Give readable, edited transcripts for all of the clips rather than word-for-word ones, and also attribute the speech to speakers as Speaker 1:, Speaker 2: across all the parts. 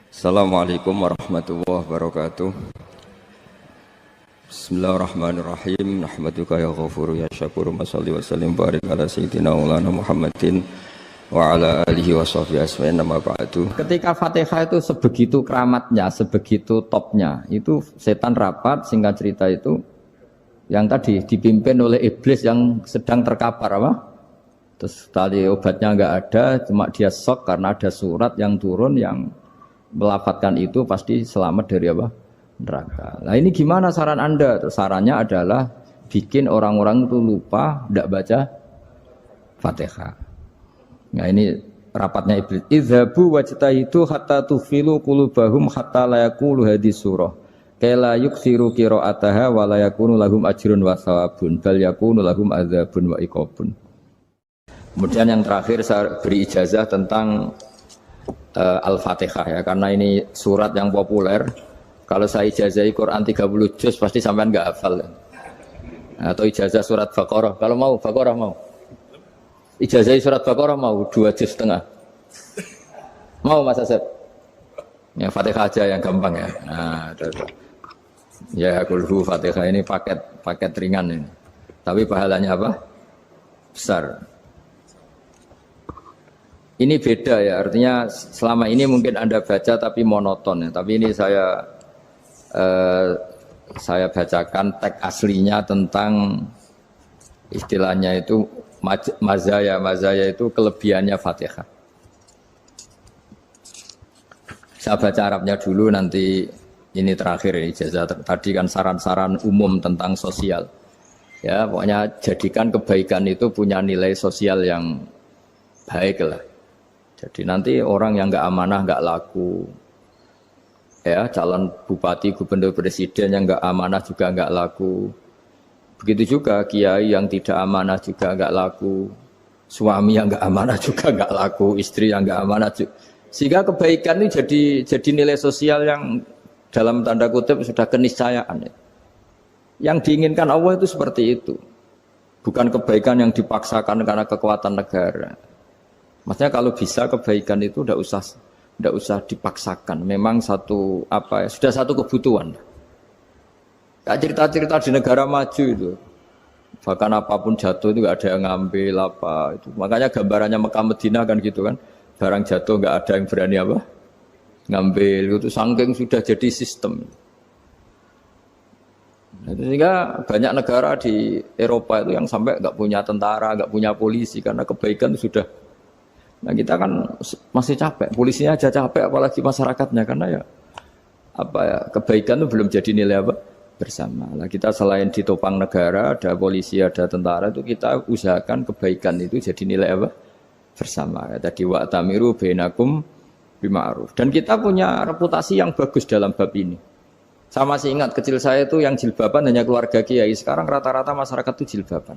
Speaker 1: Assalamualaikum warahmatullahi wabarakatuh. Bismillahirrahmanirrahim. Nahmaduka ya ghafuru ya syakuru. Mashalli wa sallim barik ala sayyidina maulana Muhammadin wa ala alihi wa sahbihi asma'in nama ba'du. Ketika Fatihah itu sebegitu keramatnya, sebegitu topnya, itu setan rapat, singkat cerita itu yang tadi dipimpin oleh iblis yang sedang terkapar apa? Terus tali obatnya enggak ada, cuma dia shock karena ada surat yang turun yang melafatkan itu pasti selamat dari apa? Neraka. Nah ini gimana saran Anda? Sarannya adalah bikin orang-orang itu lupa tidak baca Fatihah. Nah ini rapatnya iblis. Idzabu wajtahidu hatta tufilu qulubahum hatta la yaqulu hadis surah. Kala yuksiru qiraataha wa la yakunu lahum ajrun wa thawabun bal yakunu lahum adzabun wa iqabun. Kemudian yang terakhir saya beri ijazah tentang Al-Fatihah ya, karena ini surat yang populer. Kalau saya ijazahi Quran 30 juz pasti sampean enggak hafal. Atau ijazah surat Baqarah. Kalau mau Baqarah mau. Ijazahi surat Baqarah mau 2 juz setengah. Mau Mas Asep? Ya Fatihah aja yang gampang ya. Nah, ya kulhu Fatihah ini paket ringan ini. Tapi pahalanya apa? Besar. Ini beda ya, artinya selama ini mungkin Anda baca tapi monoton ya. Tapi ini saya bacakan teks aslinya tentang istilahnya itu mazaya itu kelebihannya Fatihah. Saya baca Arabnya dulu, nanti ini terakhir ya, ijazah tadi kan saran-saran umum tentang sosial. Ya, pokoknya jadikan kebaikan itu punya nilai sosial yang baik lah. Jadi nanti orang yang nggak amanah nggak laku, ya calon bupati, gubernur, presiden yang nggak amanah juga nggak laku. Begitu juga kiai yang tidak amanah juga nggak laku, suami yang nggak amanah juga nggak laku, istri yang nggak amanah juga. Sehingga kebaikan ini jadi nilai sosial yang dalam tanda kutip sudah keniscayaan. Yang diinginkan Allah itu seperti itu, bukan kebaikan yang dipaksakan karena kekuatan negara. Maksudnya kalau bisa kebaikan itu tidak usah dipaksakan. Memang sudah satu kebutuhan. Kayak cerita-cerita di negara maju itu, bahkan apapun jatuh itu nggak ada yang ngambil apa itu. Makanya gambarannya Mekah Madinah kan gitu kan, barang jatuh nggak ada yang berani apa ngambil. Itu saking sudah jadi sistem. Nah, sehingga banyak negara di Eropa itu yang sampai nggak punya tentara, nggak punya polisi karena kebaikan itu sudah. Nah kita kan masih capek, polisinya aja capek, apalagi masyarakatnya, karena kebaikan itu belum jadi nilai apa bersama. Nah kita selain ditopang negara, ada polisi, ada tentara, itu kita usahakan kebaikan itu jadi nilai apa bersama. Tadi wa'tamiru bainakum bima'ruf. Dan kita punya reputasi yang bagus dalam bab ini. Saya masih ingat kecil saya itu yang jilbaban hanya keluarga kiai. Sekarang rata-rata masyarakat itu jilbaban.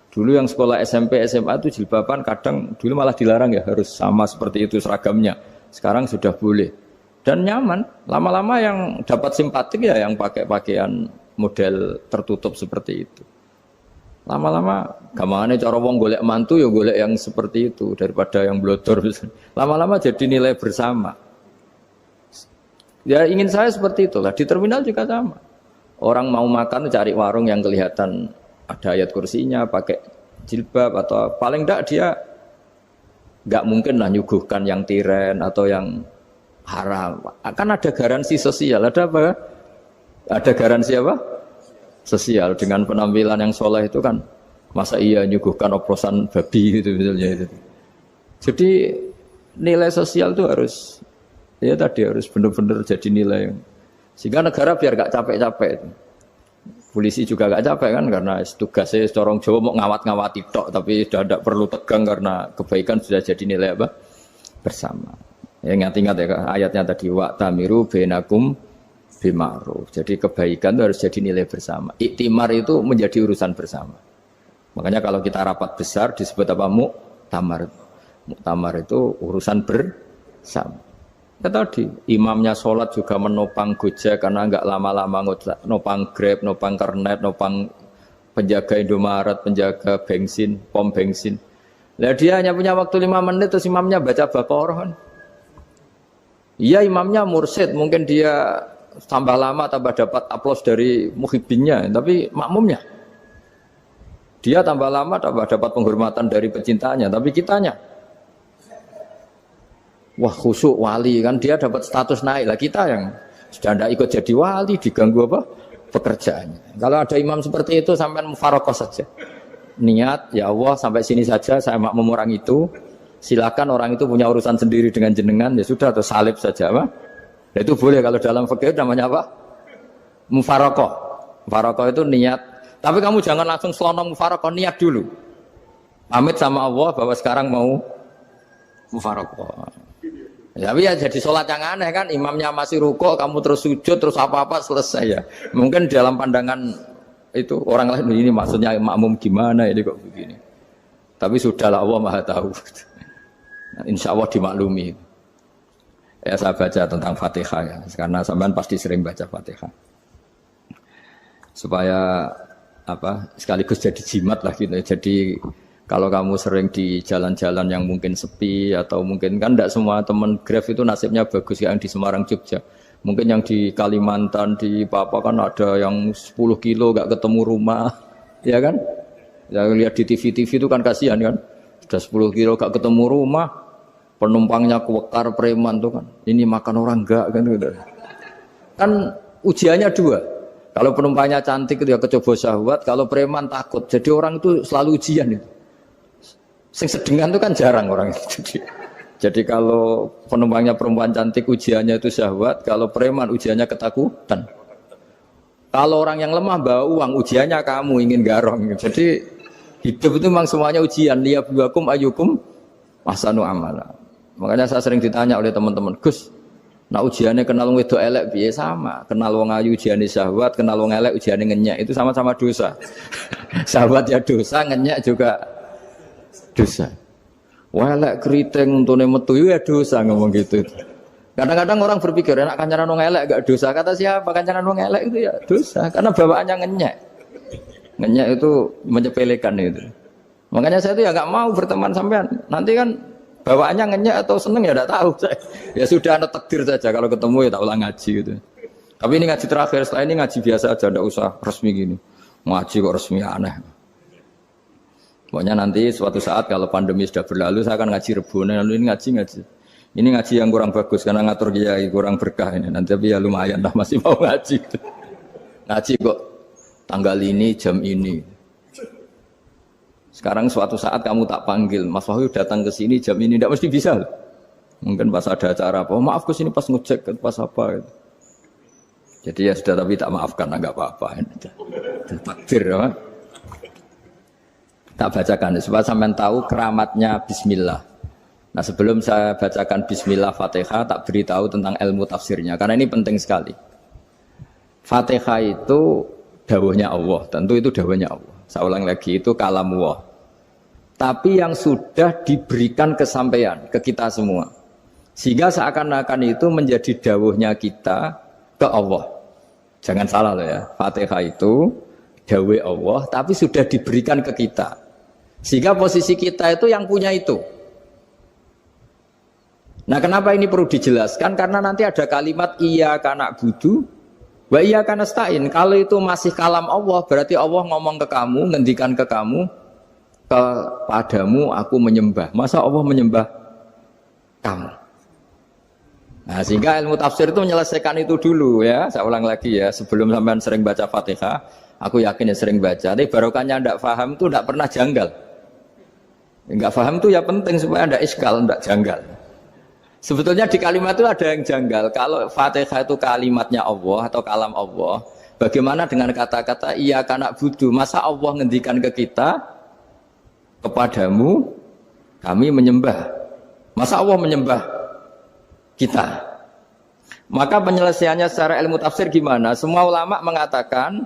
Speaker 1: Dulu yang sekolah SMP, SMA itu jilbaban kadang dulu malah dilarang ya, harus sama seperti itu seragamnya. Sekarang sudah boleh. Dan nyaman. Lama-lama yang dapat simpatik ya yang pakai pakaian model tertutup seperti itu. Lama-lama gamane cara wong golek mantu ya golek yang seperti itu daripada yang blodor. Lama-lama jadi nilai bersama. Ya ingin saya seperti itulah. Di terminal juga sama. Orang mau makan cari warung yang kelihatan ada ayat kursinya, pakai jilbab, atau paling enggak dia enggak mungkin lah nyuguhkan yang tiren atau yang haram. Akan ada garansi sosial, ada apa? Ada garansi apa? Sosial dengan penampilan yang soleh itu kan, masa iya nyuguhkan oplosan babi gitu misalnya itu. Jadi nilai sosial itu harus benar-benar jadi nilai. Sehingga negara biar enggak capek-capek itu. Polisi juga gak capek kan karena tugasnya corong Jawa mau ngawat-ngawati tok, tapi sudah tidak perlu tegang karena kebaikan sudah jadi nilai apa bersama. Ya ingat-ingat ya ayatnya tadi wa'tamiru bainakum bima'ruf. Jadi kebaikan itu harus jadi nilai bersama. Iktimar itu menjadi urusan bersama. Makanya kalau kita rapat besar disebut apa? Muktamar. Muktamar itu urusan bersama. Ya tadi, imamnya sholat juga menopang Gojek karena enggak lama-lama nopang Grab, nopang Kernet, nopang penjaga Indomaret, penjaga bensin, pom bensin. Lah dia hanya punya waktu 5 menit terus imamnya baca Baqarah. Iya imamnya mursyid, mungkin dia tambah lama tambah dapat aplaus dari muhibbinnya, tapi makmumnya dia tambah lama tambah dapat penghormatan dari pecintanya, tapi kitanya wah khusyuk wali kan dia dapat status naik lah, kita yang sudah tidak ikut jadi wali diganggu apa pekerjaannya. Kalau ada imam seperti itu sampai mufarokoh saja, niat ya Allah sampai sini saja saya makmum orang itu, silakan orang itu punya urusan sendiri dengan jenengan ya sudah, atau salib saja apa. Nah, itu boleh kalau dalam fikih namanya apa? Mufarokoh. Mufarokoh itu niat. Tapi kamu jangan langsung selonong mufarokoh, niat dulu. Pamit sama Allah bahwa sekarang mau mufarokoh. Ya, tapi ya jadi sholat yang aneh kan, imamnya masih rukuk, kamu terus sujud, terus apa-apa selesai ya. Mungkin dalam pandangan itu orang lain ini maksudnya makmum gimana ini kok begini. Tapi sudahlah Allah Maha tahu. Insya Allah dimaklumi. Ya saya baca tentang Fatihah ya, karena sampean pasti sering baca Fatihah. Supaya apa? Sekaligus jadi jimat lah gitu. Jadi kalau kamu sering di jalan-jalan yang mungkin sepi atau mungkin kan tidak semua teman Grab itu nasibnya bagus yang di Semarang Jogja. Mungkin yang di Kalimantan di Papua kan ada yang 10 kilo gak ketemu rumah, ya kan? Yang lihat di TV-TV itu kan kasihan kan. Sudah 10 kilo gak ketemu rumah, penumpangnya kewekar preman tuh kan. Ini makan orang enggak kan gitu. Kan ujiannya dua. Kalau penumpangnya cantik itu ya kecoba syahwat, kalau preman takut. Jadi orang itu selalu ujian itu. Sing sedengan itu kan jarang orang itu. Jadi kalau penumpangnya perempuan cantik ujiannya itu syahwat, kalau preman ujiannya ketakutan. Kalau orang yang lemah bawa uang ujiannya kamu ingin garong. Jadi hidup itu memang semuanya ujian. Liyabluwakum ayyukum ahsanu amala. Makanya saya sering ditanya oleh teman-teman, Gus, nah ujiannya kenal wong wedok elek piye sama, kenal wong ayu ujiane syahwat, kenal wong elek ujiane ngenyek, itu sama-sama dosa. Syahwat ya dosa, ngenyek juga dosa. Wah elek keriting untune metu ya dosa ngomong gitu. Kadang-kadang orang berpikir enak kancanan wong elek gak dosa. Kata siapa kancanan wong elek itu ya dosa karena bawaannya ngenyek. Ngenyek itu menyepelekan itu. Makanya saya itu ya nggak mau berteman sampean. Nanti kan bawaannya ngenyek atau seneng ya tidak tahu saya. Ya sudah ada takdir saja kalau ketemu ya tak ulang ngaji gitu. Tapi ini ngaji terakhir, setelah ini ngaji biasa aja, tidak usah resmi gini. Ngaji kok resmi aneh. Pokoknya nanti suatu saat kalau pandemi sudah berlalu saya akan ngaji Rebone, lalu ini ngaji. Ini ngaji yang kurang bagus karena ngatur kiai kurang berkah ini. Nanti tapi ya lumayan lah masih mau ngaji. Ngaji kok tanggal ini jam ini. Sekarang suatu saat kamu tak panggil, Mas Wahyu datang ke sini jam ini, tidak mesti bisa. Mungkin pas ada acara apa, oh, maaf ke sini pas ngecek, pas apa. Gitu. Jadi ya sudah, tapi tak maafkan, enggak apa-apa. Takdir, ya. Tak bacakan, supaya sampean tahu keramatnya Bismillah. Nah sebelum saya bacakan Bismillah Fatihah, tak beritahu tentang ilmu tafsirnya, karena ini penting sekali. Fatihah itu dawuhnya Allah, tentu itu dawuhnya Allah. Saya ulang lagi, itu kalamullah. Tapi yang sudah diberikan kesampaian ke kita semua. Sehingga seakan-akan itu menjadi dawuhnya kita ke Allah. Jangan salah loh ya, Fatihah itu dawuh Allah, tapi sudah diberikan ke kita. Sehingga posisi kita itu yang punya itu. Nah kenapa ini perlu dijelaskan? Karena nanti ada kalimat iyyaka na'budu wa iyyaka nasta'in. Kalau itu masih kalam Allah, berarti Allah ngomong ke kamu, ngendikan ke kamu, kepadamu aku menyembah. Masa Allah menyembah kamu? Nah sehingga ilmu tafsir itu menyelesaikan itu dulu ya. Saya ulang lagi ya, sebelum sampean sering baca Fatihah, aku yakin ya sering baca. Tapi barokahnya tidak paham itu tidak pernah janggal. Enggak paham itu ya penting supaya ada iskal, tidak janggal. Sebetulnya di kalimat itu ada yang janggal. Kalau Fatihah itu kalimatnya Allah atau kalam Allah, bagaimana dengan kata-kata iyyaka na'budu? Masa Allah ngendikan ke kita, kepadamu kami menyembah. Masa Allah menyembah kita? Maka penyelesaiannya secara ilmu tafsir gimana? Semua ulama mengatakan,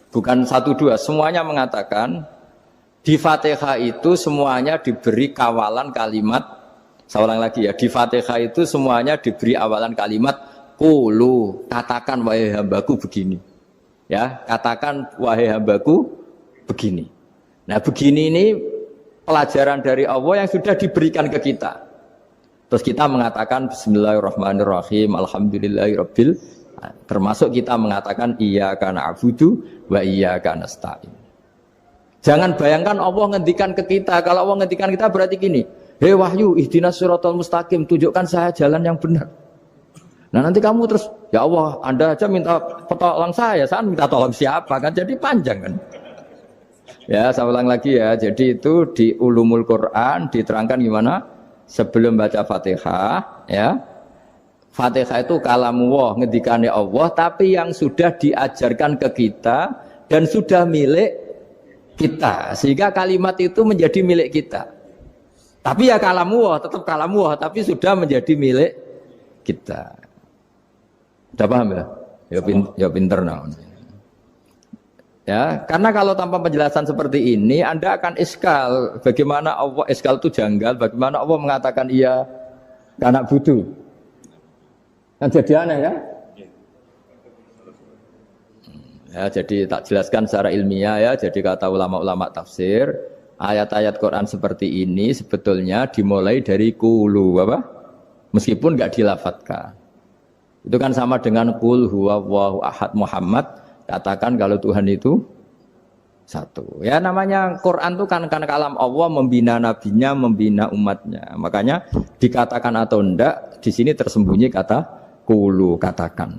Speaker 1: bukan satu dua, semuanya mengatakan di Fatihah itu semuanya diberi kawalan kalimat. Saya ulang lagi ya, di Fatihah itu semuanya diberi awalan kalimat qulu, katakan wahai hambaku begini. Ya, katakan wahai hambaku begini. Nah, begini ini pelajaran dari Allah yang sudah diberikan ke kita. Terus kita mengatakan bismillahirrahmanirrahim, alhamdulillahirabbil, termasuk kita mengatakan iyyaka na'budu wa iyyaka nasta'in. Jangan bayangkan Allah ngendikan ke kita. Kalau Allah ngendikan kita berarti gini, hei wahyu ihdinas siratal mustaqim, tunjukkan saya jalan yang benar. Nah nanti kamu terus, ya Allah, Anda aja minta tolong saya minta tolong siapa kan? Jadi panjang kan? Ya, saya ulang lagi ya. Jadi itu di Ulumul Quran diterangkan gimana? Sebelum baca Fatihah, ya. Fatihah itu kalamullah, ngendikannya Allah, tapi yang sudah diajarkan ke kita dan sudah milik kita. Sehingga kalimat itu menjadi milik kita. Tapi ya kalamullah, tetap kalamullah, tapi sudah menjadi milik kita. Sudah paham ya? Ya pinter nah. Ya, karena kalau tanpa penjelasan seperti ini, Anda akan iskal. Bagaimana Allah, iskal itu janggal, bagaimana Allah mengatakan iya karena butuh. Kan jadi aneh ya? Ya, jadi tak jelaskan secara ilmiah ya. Jadi kata ulama-ulama tafsir, ayat-ayat Quran seperti ini sebetulnya dimulai dari qulu apa? Meskipun enggak dilafatkan. Itu kan sama dengan qul huwallahu ahad Muhammad. Katakan kalau Tuhan itu satu. Ya namanya Quran itu kan kalam Allah, membina nabinya, membina umatnya. Makanya dikatakan atau enggak, di sini tersembunyi kata qulu, katakan.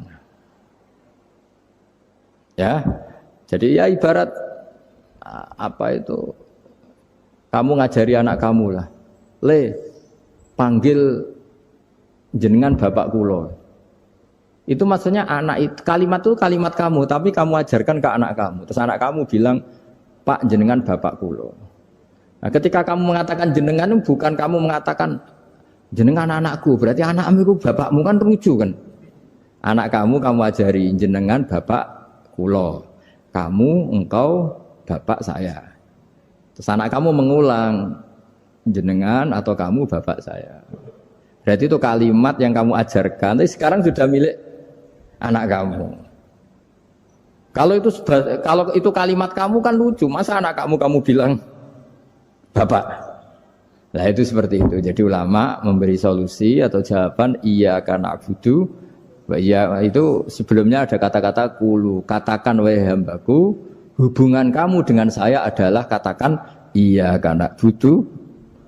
Speaker 1: Ya. Jadi ya ibarat apa itu? Kamu ngajari anak kamu lah. Le, panggil jenengan bapak kula. Itu maksudnya anak itu, kalimat itu kalimat kamu, tapi kamu ajarkan ke anak kamu. Terus anak kamu bilang, Pak jenengan bapak kulo. Nah, ketika kamu mengatakan jenengan, bukan kamu mengatakan jenengan anakku, berarti anakmu itu bapakmu, kan lucu kan? Anak kamu ajari jenengan bapak kulo. Kamu, engkau, bapak saya. Terus anak kamu mengulang, jenengan atau kamu bapak saya. Berarti itu kalimat yang kamu ajarkan, tapi sekarang sudah milik anak kamu. Kalau itu kalimat kamu kan lucu, masa anak kamu bilang bapak. Nah itu seperti itu. Jadi ulama memberi solusi atau jawaban iyyaka na'budu wa iya, itu sebelumnya ada kata-kata qulu, katakan wahai hambaku, hubungan kamu dengan saya adalah katakan iyyaka na'budu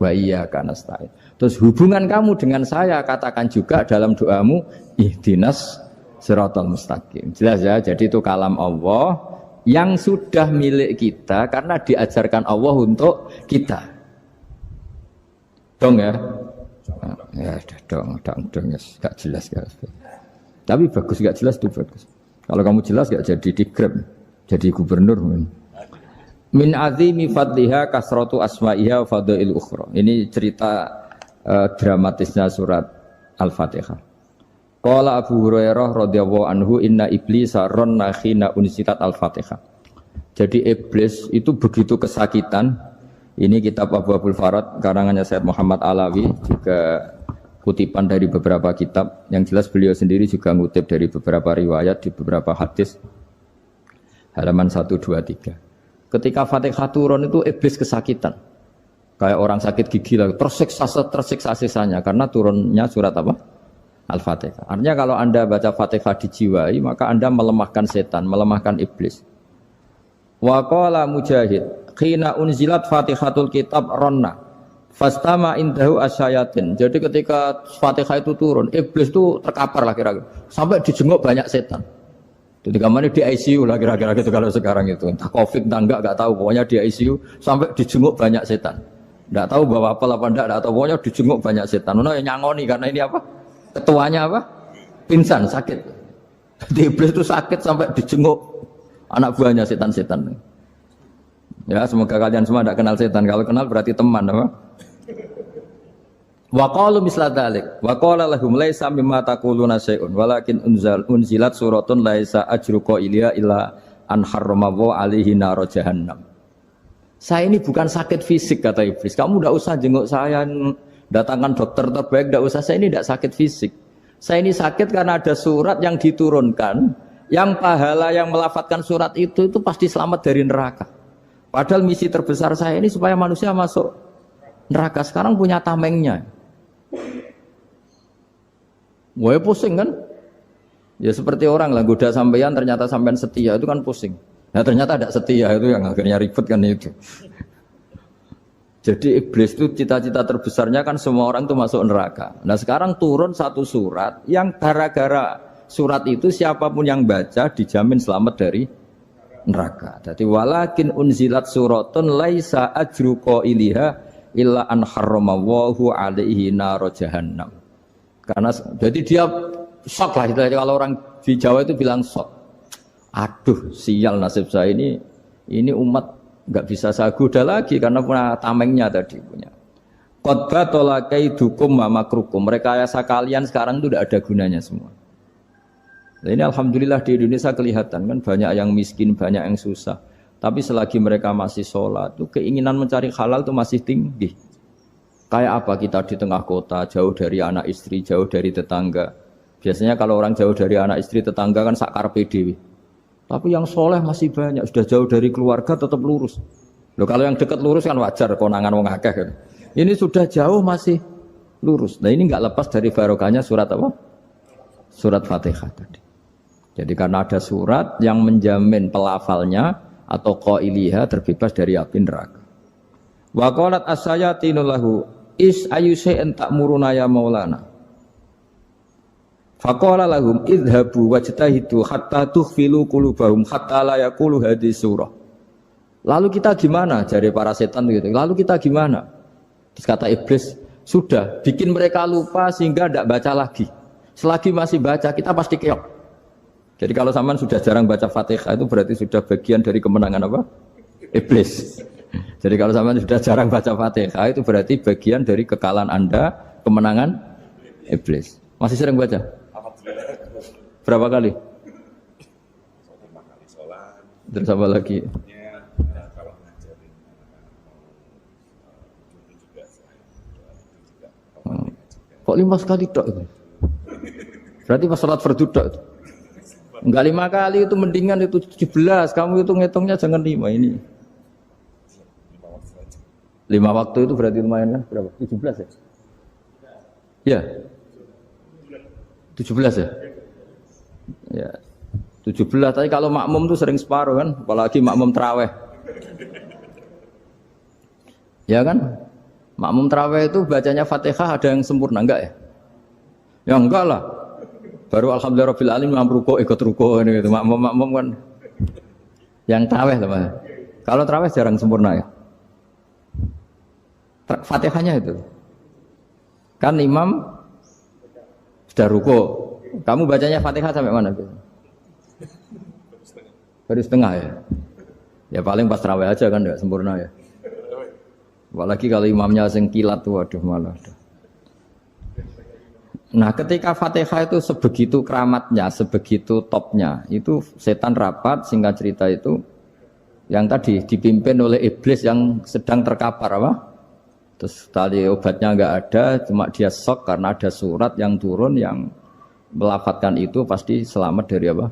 Speaker 1: wa iyyaka nasta'in. Terus hubungan kamu dengan saya katakan juga dalam doamu ihdinas siratal mustaqim. Jelas ya, jadi itu kalam Allah yang sudah milik kita karena diajarkan Allah untuk kita. Dong ya? Ya udah dong ya, gak jelas ya. Tapi bagus, gak jelas itu bagus. Kalau kamu jelas gak jadi digrab, jadi gubernur. Min azimi fadliha kasratu asma'iha wa fadail ukhra. Ini cerita dramatisnya surat Al-Fatihah. Qala Abu Hurairah radhiyallahu anhu inna iblisa ranna khina unsitat al-Fatihah. Jadi iblis itu begitu kesakitan. Ini kitab Abwaabul Farad karangannya Syekh Muhammad Alawi, juga kutipan dari beberapa kitab. Yang jelas beliau sendiri juga ngutip dari beberapa riwayat di beberapa hadis. Halaman 123. Ketika Fatihah turun itu iblis kesakitan. Kayak orang sakit gigi lah, tersiksa sisanya karena turunnya surat apa? Al-Fatihah. Artinya kalau Anda baca Fatihah dijiwai, maka Anda melemahkan setan, melemahkan iblis. Wa qala Mujahid, khina unzilat Fatihatul Kitab ronna, fastama indahu asyayatin. Jadi ketika Fatihah itu turun, iblis itu terkapar lah kira-kira, sampai dijenguk banyak setan. Jadi kemarin di ICU lah kira-kira gitu kalau sekarang itu. Entah COVID entah enggak tahu, pokoknya di ICU sampai dijenguk banyak setan. Enggak tahu bawa apa enggak tahu, pokoknya dijenguk banyak setan. Ono yang nyangoni karena ini apa? Ketuanya apa? Pingsan, sakit. Jadi iblis itu sakit sampai dijenguk anak buahnya setan-setan. Ya, semoga kalian semua tidak kenal setan. Kalau kenal berarti teman, apa? Wa qalu misla dzalik. Wa qala lahum laisa mimma taquluna syai'un walakin unzilat suratun laisa ajru qailiha illa an harrama alaihi nar jahannam. Saya ini bukan sakit fisik kata iblis. Kamu tidak usah jenguk saya, datangkan dokter terbaik, tidak usah. Saya ini tidak sakit fisik. Saya ini sakit karena ada surat yang diturunkan, yang pahala yang melafatkan surat itu pasti selamat dari neraka. Padahal misi terbesar saya ini supaya manusia masuk neraka. Sekarang punya tamengnya. Wah pusing kan? Ya seperti orang lah goda sampean ternyata sampean setia itu kan pusing. Nah ternyata tidak setia itu yang akhirnya ribet kan itu. Jadi iblis itu cita-cita terbesarnya kan semua orang itu masuk neraka. Nah sekarang turun satu surat yang gara-gara surat itu siapapun yang baca dijamin selamat dari neraka. Jadi walakin unzilat suratun laisa ajru qailiha illa an harramallahu alaihi nar jahannam. Karena jadi dia shock lah itu kalau orang di Jawa itu bilang shock. Aduh, sial nasib saya ini umat nggak bisa saya goda lagi karena punya tamengnya tadi punya. Qad batala kaidukum wa makrukum. Rekayasa kalian sekarang itu tidak ada gunanya semua. Nah, ini alhamdulillah di Indonesia kelihatan kan banyak yang miskin, banyak yang susah. Tapi selagi mereka masih sholat, tuh keinginan mencari halal itu masih tinggi. Kayak apa kita di tengah kota, jauh dari anak istri, jauh dari tetangga. Biasanya kalau orang jauh dari anak istri, tetangga kan sakar PDW. Tapi yang soleh masih banyak, sudah jauh dari keluarga tetap lurus. Loh, kalau yang dekat lurus kan wajar, konangan wong akeh kan. Ini sudah jauh masih lurus. Nah ini nggak lepas dari barokahnya surat apa? Surat Fatihah tadi. Jadi karena ada surat yang menjamin pelafalnya atau qailiha terbebas dari api neraka. Wa qalat as-sayatinu lahu is ayyusai'in ta'muruna ya maulana. Faqala lahum idhabu wajtahidu hatta tukhfilu qulubahum hatta la yaqulu hadhihi surah. Lalu kita gimana? Jari para setan gitu. Lalu kita gimana? Terus kata iblis, sudah bikin mereka lupa sehingga tidak baca lagi. Selagi masih baca kita pasti keok. Jadi kalau sampean sudah jarang baca Fatihah itu berarti sudah bagian dari kemenangan apa? Iblis. Jadi kalau sampean sudah jarang baca Fatihah itu berarti bagian dari kekalahan Anda, kemenangan iblis. Masih sering baca? Berapa kali? Terus apa lagi? Kok 5 kali tok itu? Berarti pas sholat fardu tok itu? Enggak 5 kali itu mendingan itu 17. Kamu itu ngitungnya jangan 5 ini. 5 waktu itu berarti lumayan kan? Berapa? 17 ya? Ya. 17 ya? Ya. 17, tapi kalau makmum tuh sering separuh kan, apalagi makmum tarawih. Ya kan? Makmum tarawih itu bacanya Fatihah ada yang sempurna enggak ya? Ya enggak lah. Baru alhamdulillah rabbil alamin ruko ikut ruko ini gitu. Makmum kan yang tarawih lah. Kalau tarawih jarang sempurna ya. Fatihahnya itu. Kan imam sudah ruko. Kamu bacanya Fatihah sampai mana? Baru setengah ya. Ya paling pas tarawih aja kan enggak sempurna ya. Apalagi kalau imamnya sing kilat tuh waduh malah. Nah, ketika Fatihah itu sebegitu keramatnya, sebegitu topnya, itu setan rapat, singkat cerita itu yang tadi dipimpin oleh iblis yang sedang terkapar apa? Terus tali obatnya enggak ada, cuma dia shock karena ada surat yang turun yang melafatkan itu pasti selamat dari apa?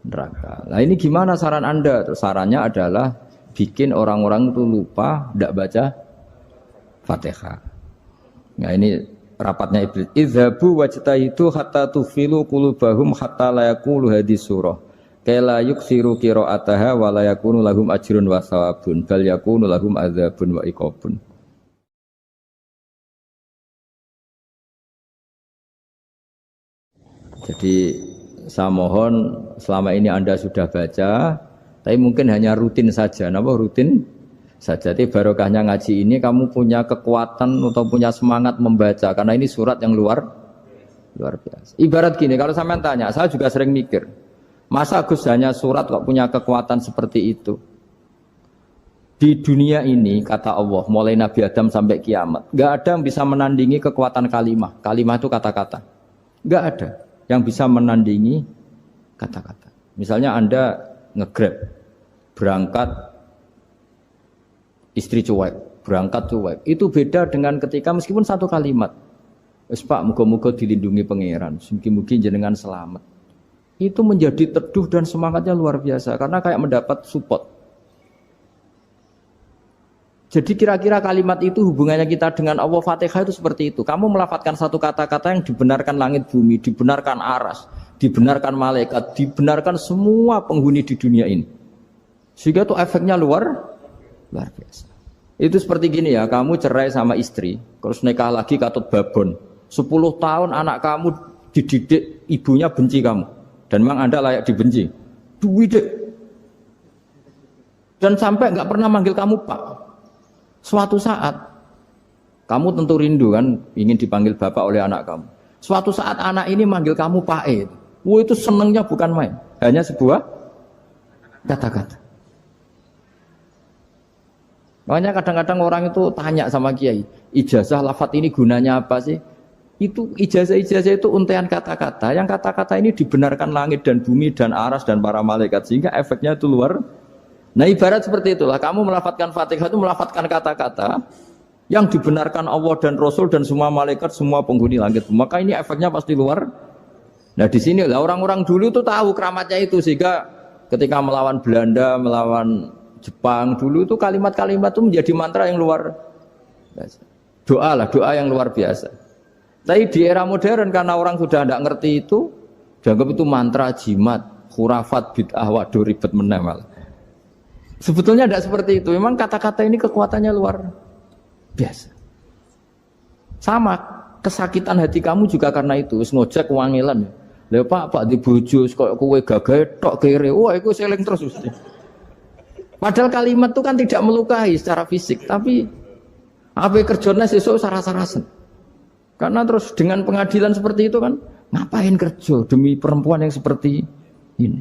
Speaker 1: Neraka. Nah, ini gimana saran Anda? Terus sarannya adalah bikin orang-orang itu lupa tidak baca Fatihah. Nah, ini rapatnya iblis. Idzabu wajtahidu hatta tufilu qulubahum hatta la yaqulu hadhihi surah. Kala yuksiru qira'ataha wa la yakunu lahum ajrun wa thawabun bal yakunu lahum adzabun wa iqabun. Jadi saya mohon selama ini Anda sudah baca, tapi mungkin hanya rutin saja. Napa rutin saja? Jadi barokahnya ngaji ini kamu punya kekuatan atau punya semangat membaca karena ini surat yang luar biasa. Ibarat gini, kalau sampean tanya, saya juga sering mikir, masa Gus hanya surat kok punya kekuatan seperti itu? Di dunia ini kata Allah, mulai Nabi Adam sampai kiamat, nggak ada yang bisa menandingi kekuatan kalimah. Kalimah itu kata-kata, nggak ada yang bisa menandingi kata-kata. Misalnya Anda nge-grab, berangkat istri cuek, berangkat cuek. Itu beda dengan ketika meskipun satu kalimat. Wes Pak, muga-muga dilindungi pangeran, mugi-mugi jenengan selamat. Itu menjadi teduh dan semangatnya luar biasa karena kayak mendapat support. Jadi kira-kira kalimat itu hubungannya kita dengan Allah, Fatihah itu seperti itu. Kamu melafadzkan satu kata-kata yang dibenarkan langit bumi, dibenarkan aras, dibenarkan malaikat, dibenarkan semua penghuni di dunia ini. Sehingga itu efeknya luar biasa. Itu seperti gini ya, kamu cerai sama istri, terus nikah lagi katut babon. 10 tahun anak kamu dididik, ibunya benci kamu. Dan memang Anda layak dibenci. Dididik. Dan sampai nggak pernah manggil kamu Pak. Suatu saat, kamu tentu rindu kan, ingin dipanggil bapak oleh anak kamu. Suatu saat anak ini manggil kamu Pak E. Wah, itu senengnya bukan main. Hanya sebuah kata-kata. Makanya kadang-kadang orang itu tanya sama kiai, ijazah lafadz ini gunanya apa sih? Itu ijazah-ijazah itu untaian kata-kata. Yang kata-kata ini dibenarkan langit dan bumi dan aras dan para malaikat. Sehingga efeknya itu luar. Nah ibarat seperti itulah. Kamu melafadzkan Fatihah itu melafadzkan kata-kata yang dibenarkan Allah dan Rasul dan semua malaikat, semua penghuni langit. Maka ini efeknya pasti luar. Nah di sini lah orang-orang dulu itu tahu keramatnya itu. Sehingga ketika melawan Belanda, melawan Jepang dulu itu kalimat-kalimat itu menjadi mantra yang luar biasa. Doa lah, doa yang luar biasa. Tapi di era modern karena orang sudah tidak ngerti itu, dianggap itu mantra, jimat, khurafat, bid'ah, waduh ribet menemal. Sebetulnya tidak seperti itu. Memang kata-kata ini kekuatannya luar biasa. Sama kesakitan hati kamu juga karena itu. Ngojek wangilan. Lha Pak di bojo kok kowe gagah tok kere. Wah, iku seling terus mesti. Padahal kalimat itu kan tidak melukai secara fisik, tapi apa kerjanya sesuk saras-sarasen. Karena terus dengan pengadilan seperti itu kan, ngapain kerja demi perempuan yang seperti ini?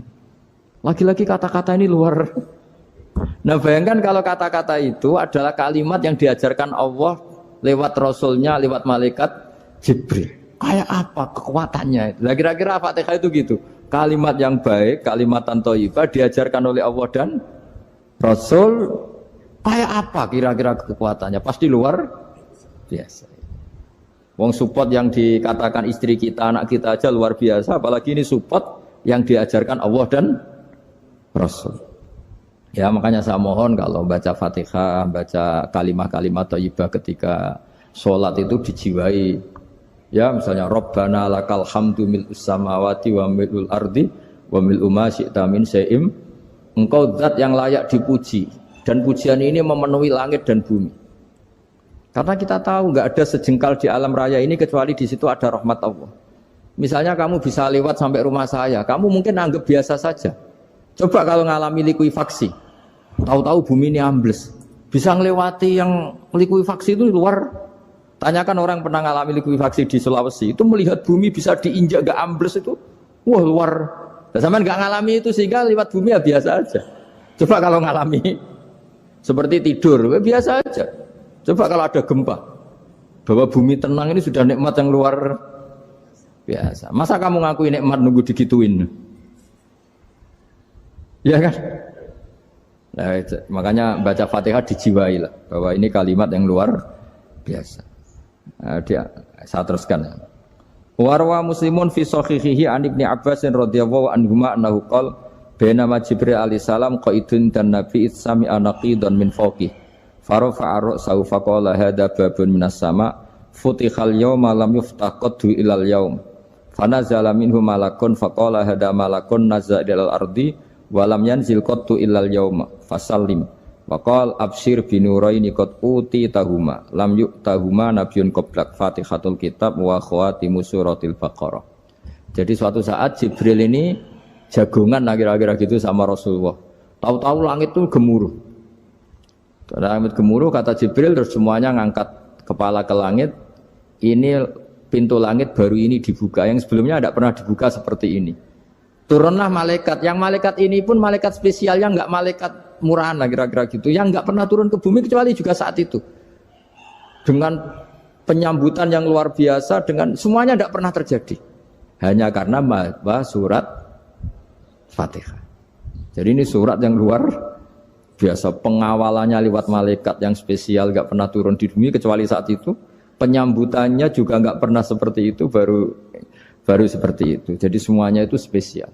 Speaker 1: Lagi-lagi kata-kata ini luar. Nah bayangkan kalau kata-kata itu adalah kalimat yang diajarkan Allah lewat Rasulnya, lewat malaikat Jibril. Kayak apa kekuatannya? Nah, kira-kira Fatihah itu gitu. Kalimat yang baik, kalimatan thayyibah diajarkan oleh Allah dan Rasul, kayak apa kira-kira kekuatannya? Pasti luar biasa. Wong support yang dikatakan istri kita, anak kita aja luar biasa, apalagi ini support yang diajarkan Allah dan Rasul. Ya makanya saya mohon kalau baca Fatihah, baca kalimat-kalimat thayyibah ketika sholat itu dijiwai. Ya misalnya Rabbana lakal hamdu mil'us samawati wa mil'ul ardi wa mil'u ma syi'ta min syai'im. Engkau zat yang layak dipuji dan pujian ini memenuhi langit dan bumi. Karena kita tahu nggak ada sejengkal di alam raya ini kecuali di situ ada rahmat Allah. Misalnya kamu bisa lewat sampai rumah saya, kamu mungkin anggap biasa saja. Coba kalau ngalami likuifaksi, tahu-tahu bumi ini ambles, bisa ngelewati yang likuifaksi itu luar. Tanyakan orang pernah ngalami likuifaksi di Sulawesi, itu melihat bumi bisa diinjak nggak ambles itu, wah luar. Zaman nggak ngalami itu sehingga lewat bumi ya biasa aja. Coba kalau ngalami seperti tidur, ya biasa aja. Coba kalau ada gempa, bahwa bumi tenang ini sudah nikmat yang luar biasa. Masa kamu ngaku nikmat nunggu digituin? Ya kan? Nah, makanya baca Fatihah dijiwai lah, bahwa ini kalimat yang luar biasa. Nah, saya teruskan. Warwa Muslimun fi sahihihi an Ibnu Abbas radhiyallahu anhuma annahu qala bainama Jibril alaihi salam qaidun dan Nabi sami anaqidan min fawqih farafa'a ra'sahu faqala hadza babun minas sama futihal yawma lam yuftah qaddu ilal yaum fanazala minhu malakun faqala hadza malakun nazza ilal ardi wa lam yanzil qaddu ilal yauma fasallim waqal absyir binuraini qad uti tahuma lam yu'tahuma nabiyyun qablak Fatihatul kitab wa khawatimu suratil Baqarah. Jadi suatu saat Jibril ini jagongan kira-kira gitu sama Rasulullah. Tahu-tahu langit itu gemuruh. Langit gemuruh kata Jibril terus semuanya ngangkat kepala ke langit. Ini pintu langit baru ini dibuka, yang sebelumnya tidak pernah dibuka seperti ini. Turunlah malaikat, yang malaikat ini pun malaikat spesial, yang enggak malaikat murahan lah kira-kira gitu, yang enggak pernah turun ke bumi kecuali juga saat itu. Dengan penyambutan yang luar biasa, dengan semuanya tidak pernah terjadi. Hanya karena bahwa surat Fatihah. Jadi ini surat yang luar biasa, pengawalannya lewat malaikat yang spesial, enggak pernah turun di bumi kecuali saat itu. Penyambutannya juga enggak pernah seperti itu, baru seperti itu. Jadi semuanya itu spesial.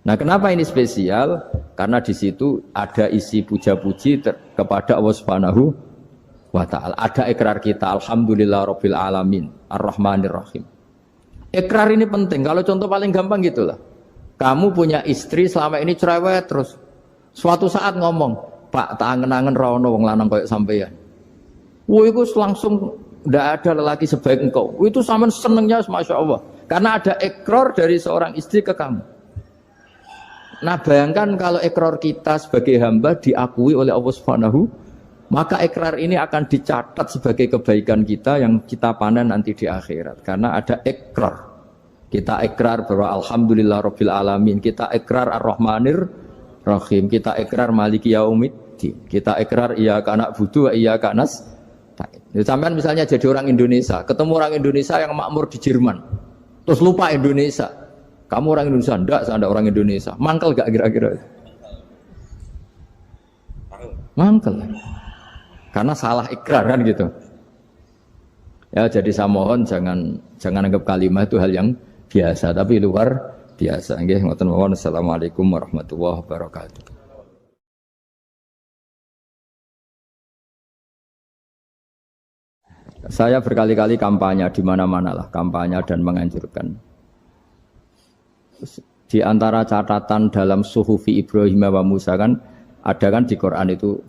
Speaker 1: Nah, kenapa ini spesial? Karena di situ ada isi puja-puji kepada Allah Subhanahu wa ta'ala. Ada ikrar kita, alhamdulillah rabbil alamin, ar-rahmanir rahim. Ikrar ini penting. Kalau contoh paling gampang gitulah. Kamu punya istri selama ini cerewet terus. Suatu saat ngomong, "Pak, tak angen-angen ra ono wong lanang koyo sampeyan." Wah, itu langsung tidak ada lelaki sebaik engkau. Itu sama senengnya, masya Allah. Karena ada ikrar dari seorang istri ke kamu. Nah, bayangkan kalau ikrar kita sebagai hamba diakui oleh Allah Subhanahu, maka ikrar ini akan dicatat sebagai kebaikan kita yang kita panen nanti di akhirat. Karena ada ikrar. Kita ikrar bahwa alhamdulillah rabbil alamin. Kita ikrar ar-rahmanir rahim. Kita ikrar maliki yaumiddin. Kita ikrar iyyaka na'budu wa iyyaka nasta'in. Sampean misalnya jadi orang Indonesia, ketemu orang Indonesia yang makmur di Jerman. Terus lupa Indonesia. Kamu orang Indonesia, enggak, saya ada orang Indonesia. Mangkel gak kira-kira? Mangkel. Karena salah ikrar kan gitu. Ya, jadi saya mohon jangan anggap kalimat itu hal yang biasa, tapi luar biasa. Nggih, ngoten mawon. Assalamualaikum warahmatullahi wabarakatuh. Saya berkali-kali kampanye di mana-mana lah, kampanye dan menganjurkan. Di antara catatan dalam Suhufi Ibrahim wa Musa kan ada kan di Quran itu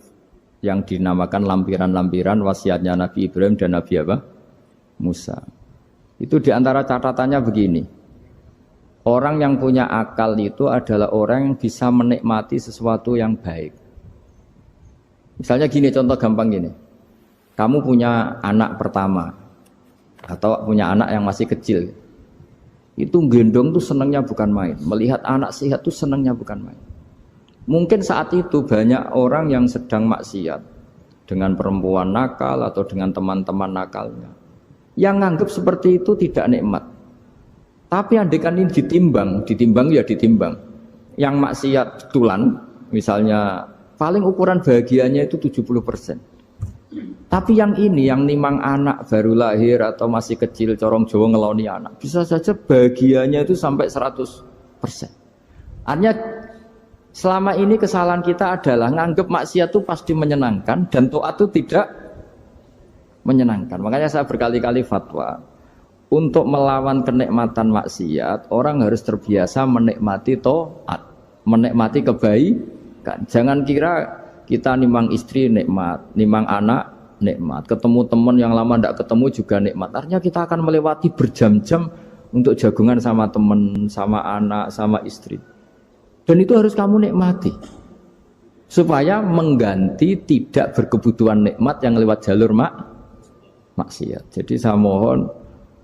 Speaker 1: yang dinamakan lampiran-lampiran wasiatnya Nabi Ibrahim dan Nabi apa? Musa. Itu di antara catatannya begini. Orang yang punya akal itu adalah orang yang bisa menikmati sesuatu yang baik. Misalnya gini, contoh gampang gini. Kamu punya anak pertama atau punya anak yang masih kecil. Itu gendong tuh senangnya bukan main. Melihat anak sehat tuh senangnya bukan main. Mungkin saat itu banyak orang yang sedang maksiat dengan perempuan nakal atau dengan teman-teman nakalnya. Yang nganggap seperti itu tidak nikmat. Tapi andaikan ini ditimbang ya ditimbang. Yang maksiat betulan, misalnya paling ukuran bahagianya itu 70%. Tapi yang ini, yang nimang anak baru lahir atau masih kecil, corong Jawa ngeloni anak, bisa saja bahagianya itu sampai 100%. Artinya selama ini kesalahan kita adalah nganggap maksiat itu pasti menyenangkan dan taat itu tidak menyenangkan. Makanya saya berkali-kali fatwa, untuk melawan kenikmatan maksiat, orang harus terbiasa menikmati taat, menikmati kebaikan. Jangan kira kita nimang istri nikmat, nimang anak nikmat, ketemu teman yang lama tidak ketemu juga nikmat. Artinya kita akan melewati berjam-jam untuk jagungan sama teman, sama anak, sama istri. Dan itu harus kamu nikmati. Supaya mengganti tidak berkebutuhan nikmat yang lewat jalur maksiat. Jadi saya mohon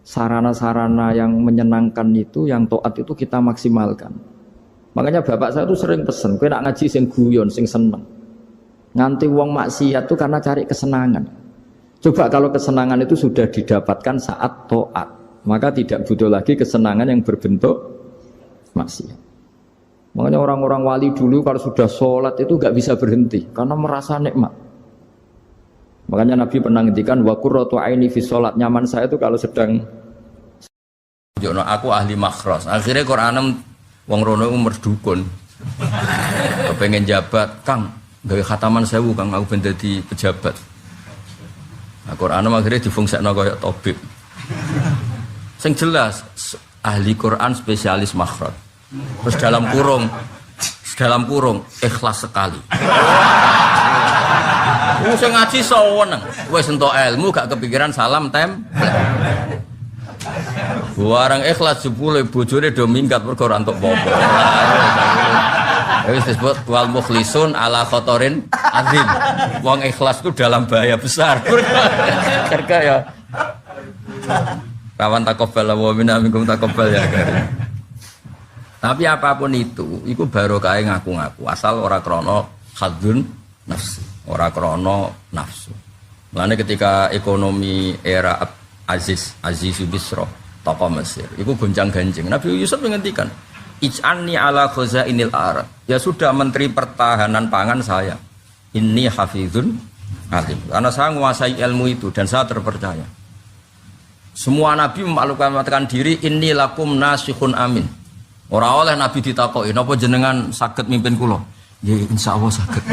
Speaker 1: sarana-sarana yang menyenangkan itu, yang taat itu kita maksimalkan. Makanya bapak saya itu sering pesen, kowe nak ngaji sing guyon, sing seneng. Nganti wong maksiat itu karena cari kesenangan. Coba kalau kesenangan itu sudah didapatkan saat taat, maka tidak butuh lagi kesenangan yang berbentuk maksiat. Makanya orang-orang wali dulu kalau sudah sholat itu gak bisa berhenti karena merasa nikmat. Makanya Nabi pernah ngendikan wa qurratu aini fi sholat, nyaman saya itu kalau sedang jono aku ahli makhras. Akhirnya Quran wong rono umur dukun. Kepengen jabat, Kang, gawe khataman 1000 Kang, aku ben dadi pejabat. Nah, Quran akhirnya difungsikno kaya tabib. Sing jelas ahli Quran spesialis makhraj. Terus dalam kurung ikhlas sekali. Sing ngaji seneng, wis entuk ilmu gak kepikiran salam template. Barang ikhlas jebule bojone do minggat mergo ora entuk apa-apa. Wis disebut wal mukhlisun ala khotorin azim. Wong ikhlas itu dalam bahaya besar. Karena ya kawan takobal wa minna minkum takobal ya kan. Tapi apapun itu barokah ngaku-ngaku asal ora krana hadzun nafsi, ora krana nafsu. Mulane ketika ekonomi era Aziz Bisra tokoh Mesir, iku gonjang-ganjing. Nabi Yusuf menghentikan, "Ij'alni ala khazainil ard." Ya sudah, menteri pertahanan pangan saya. Inni hafizun alim. Karena saya menguasai ilmu itu dan saya terpercaya. Semua nabi memaklumkan diri, inni lakum nasikhun amin. Ora oleh Nabi ditakoki, napa jenengan saged mimpin kula? Nggih, insyaallah saged.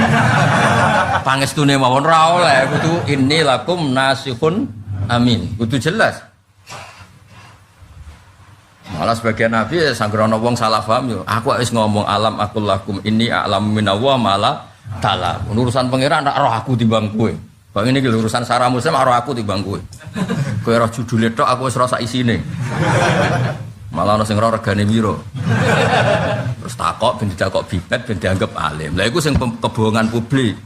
Speaker 1: Pangestune mawon ora oleh, kudu inni lakum nasihun amin. Kudu jelas. Malah sebagian Nabi ya sanggrono wong salah paham yo. Aku wis ngomong alam akul lakum inni a'lam minallah malah ta'ala. Urusan pangeran nak roh aku timbang kowe. Bang ini urusan sarah muslim roh aku timbang kowe. Kowe roh judule tok aku wis ora sak isine. Malah ana sing ora regane piro. Terus takok ben ditakok bibet ben dianggap alim. Lah iku sing kebohongan publik.